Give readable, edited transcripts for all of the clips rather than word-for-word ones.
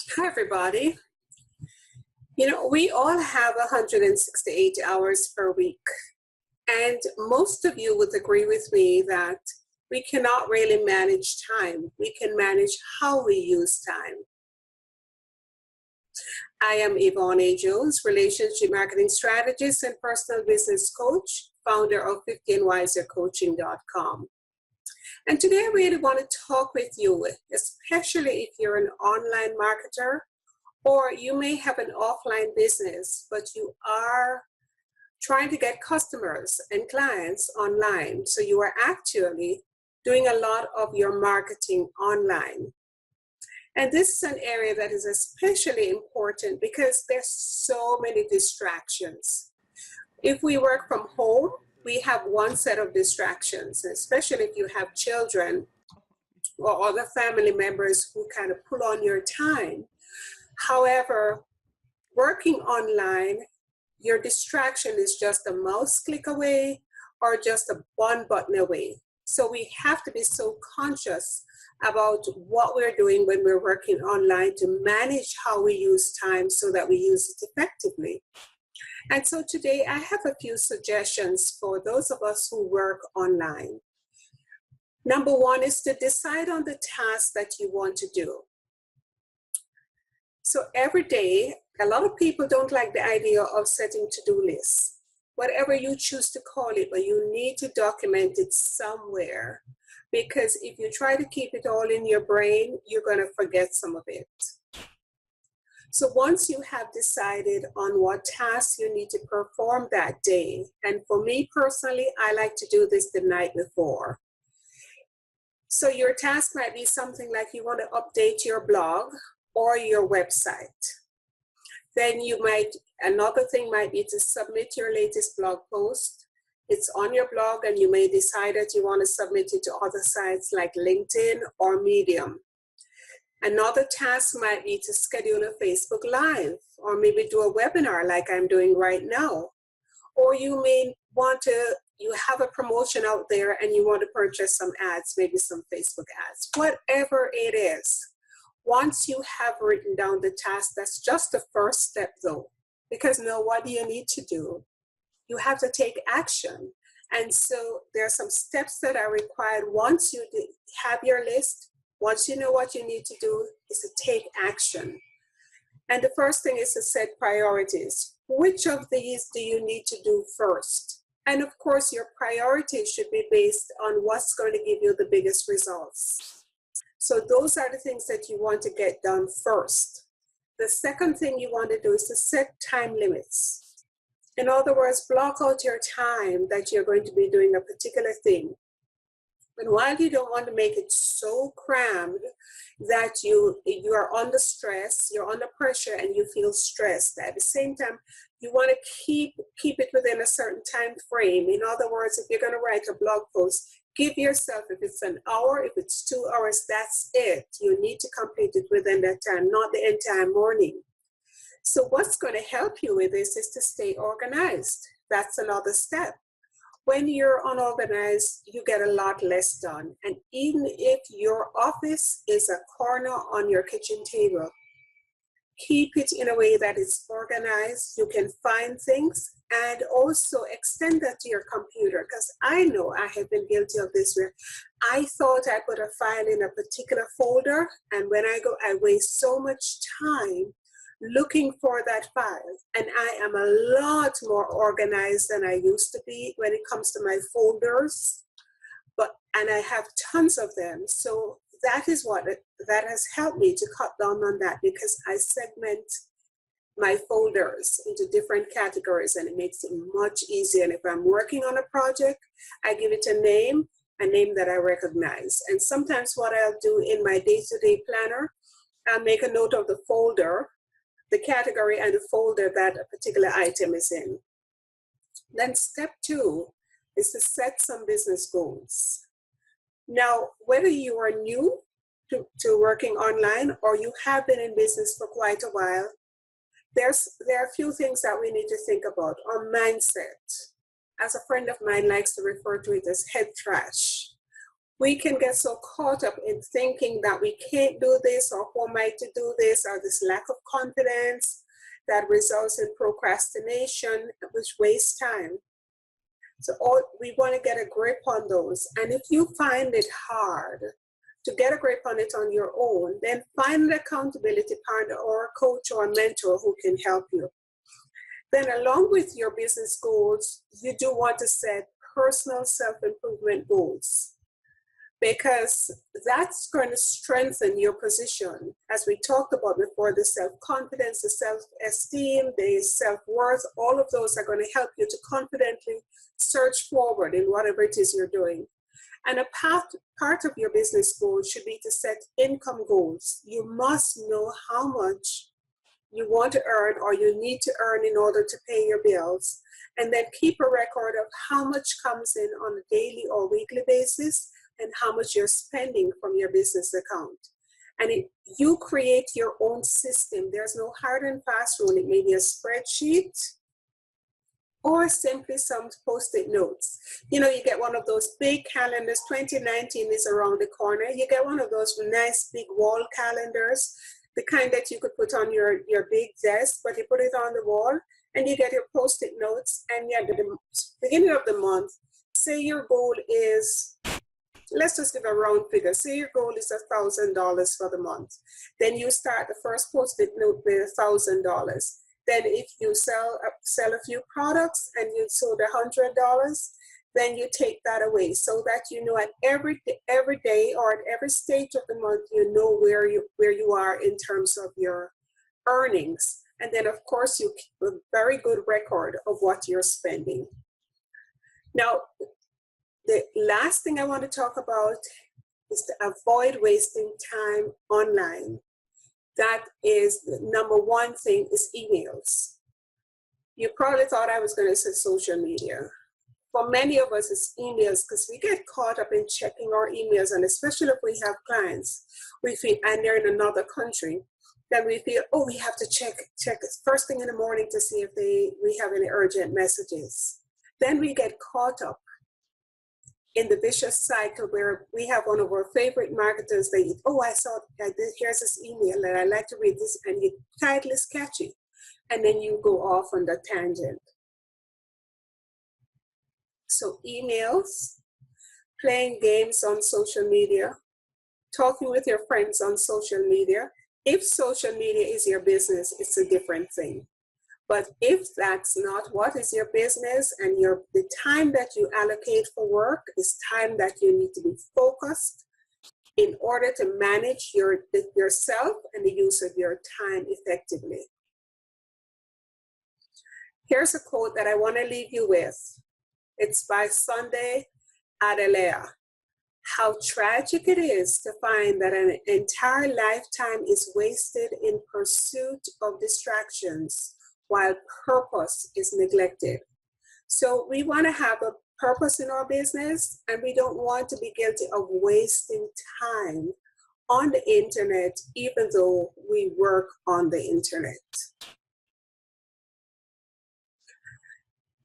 Hi, everybody. We all have 168 hours per week. And most of you would agree with me that we cannot really manage time. We can manage how we use time. I am Yvonne A. Jones, relationship marketing strategist and personal business coach, founder of 15wisercoaching.com. And today I really want to talk with you, especially if you're an online marketer, or you may have an offline business, but you are trying to get customers and clients online. So you are actually doing a lot of your marketing online. And this is an area that is especially important because there's so many distractions. If we work from home, we have one set of distractions, especially if you have children or other family members who kind of pull on your time. However, working online, your distraction is just a mouse click away or just a one button away. So we have to be so conscious about what we're doing when we're working online to manage how we use time so that we use it effectively. And so today I have a few suggestions for those of us who work online. Number one is to decide on the task that you want to do. So every day, a lot of people don't like the idea of setting to-do lists. Whatever you choose to call it, but you need to document it somewhere. Because if you try to keep it all in your brain, you're going to forget some of it. So once you have decided on what tasks you need to perform that day, and for me personally, I like to do this the night before. So your task might be something like you want to update your blog or your website. Then another thing might be to submit your latest blog post. It's on your blog and you may decide that you want to submit it to other sites like LinkedIn or Medium. Another task might be to schedule a Facebook Live or maybe do a webinar like I'm doing right now. Or you may you have a promotion out there and you want to purchase some ads, maybe some Facebook ads, whatever it is. Once you have written down the task, that's just the first step though, because now what do you need to do? You have to take action. And so there are some steps that are required once you have your list. Once you know what you need to do, is to take action. And the first thing is to set priorities. Which of these do you need to do first? And of course, your priorities should be based on what's going to give you the biggest results. So those are the things that you want to get done first. The second thing you want to do is to set time limits. In other words, block out your time that you're going to be doing a particular thing. And while you don't want to make it so crammed that you are under stress, you're under pressure and you feel stressed, at the same time, you want to keep it within a certain time frame. In other words, if you're going to write a blog post, give yourself, if it's an hour, if it's 2 hours, that's it. You need to complete it within that time, not the entire morning. So what's going to help you with this is to stay organized. That's another step. When you're unorganized, you get a lot less done. And even if your office is a corner on your kitchen table, keep it in a way that it's organized. You can find things and also extend that to your computer. Because I know I have been guilty of this where I thought I put a file in a particular folder. And when I go, I waste so much time looking for that file. And I am a lot more organized than I used to be when it comes to my folders. And I have tons of them. So that is that has helped me to cut down on that, because I segment my folders into different categories and it makes it much easier. And if I'm working on a project, I give it a name that I recognize. And sometimes what I'll do in my day-to-day planner, I'll make a note of the folder, the category and the folder that a particular item is in. Then step 2 is to set some business goals. Now, whether you are new to working online or you have been in business for quite a while, there are a few things that we need to think about. Our mindset. As a friend of mine likes to refer to it as head trash. We can get so caught up in thinking that we can't do this, or who am I to do this, or this lack of confidence that results in procrastination, which wastes time. So we want to get a grip on those. And if you find it hard to get a grip on it on your own, then find an accountability partner or a coach or a mentor who can help you. Then along with your business goals, you do want to set personal self-improvement goals, because that's going to strengthen your position. As we talked about before, the self-confidence, the self-esteem, the self-worth, all of those are going to help you to confidently search forward in whatever it is you're doing. And a part of your business goal should be to set income goals. You must know how much you want to earn or you need to earn in order to pay your bills. And then keep a record of how much comes in on a daily or weekly basis and how much you're spending from your business account. And you create your own system. There's no hard and fast rule. It may be a spreadsheet or simply some post-it notes. You get one of those big calendars. 2019 is around the corner. You get one of those nice big wall calendars, the kind that you could put on your big desk, but you put it on the wall and you get your post-it notes. And at the beginning of the month, say your goal is, let's just give a round figure. Say your goal is $1,000 for the month. Then you start the first post-it note with $1,000. Then if you sell a few products and you sold $100, then you take that away, so that at every day or at every stage of the month, where you are in terms of your earnings. And then of course you keep a very good record of what you're spending. Now, the last thing I want to talk about is to avoid wasting time online. That is the number one thing, is emails. You probably thought I was going to say social media. For many of us, it's emails, because we get caught up in checking our emails, and especially if we have clients, and they're in another country, then we feel, we have to check first thing in the morning to see if we have any urgent messages. Then we get caught up in the vicious cycle where we have one of our favorite marketers, here's this email and I like to read this, and your title is catchy, and then you go off on the tangent. So emails, playing games on social media, talking with your friends on social media. If social media is your business, it's a different thing. But if that's not what is your business, and the time that you allocate for work is time that you need to be focused in order to manage yourself and the use of your time effectively. Here's a quote that I want to leave you with. It's by Sunday Adelea. How tragic it is to find that an entire lifetime is wasted in pursuit of distractions, while purpose is neglected. So we want to have a purpose in our business, and we don't want to be guilty of wasting time on the internet, even though we work on the internet.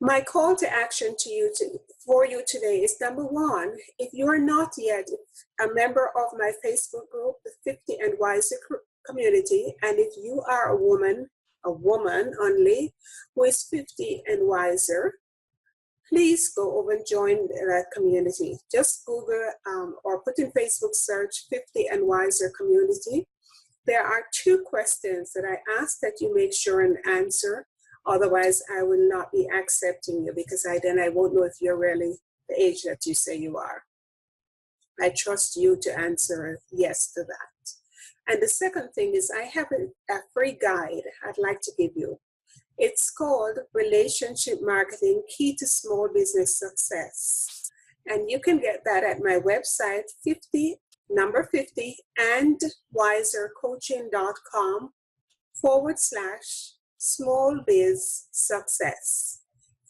My call to action for you today is, number one, if you are not yet a member of my Facebook group, the 50 and Wiser community, and if you are a woman only who is 50 and wiser, please go over and join that community. Just Google or put in Facebook search 50 and Wiser community. There are 2 questions that I ask that you make sure and answer. Otherwise, I will not be accepting you, because then I won't know if you're really the age that you say you are. I trust you to answer yes to that. And the second thing is, I have a free guide I'd like to give you. It's called Relationship Marketing, Key to Small Business Success. And you can get that at my website, 50 and wisercoaching.com/small biz success.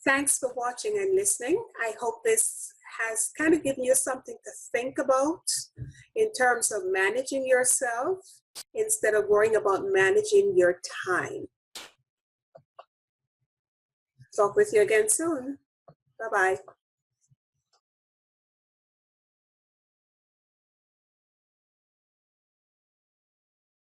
Thanks for watching and listening. I hope this has kind of given you something to think about in terms of managing yourself instead of worrying about managing your time. Talk with you again soon. Bye-bye.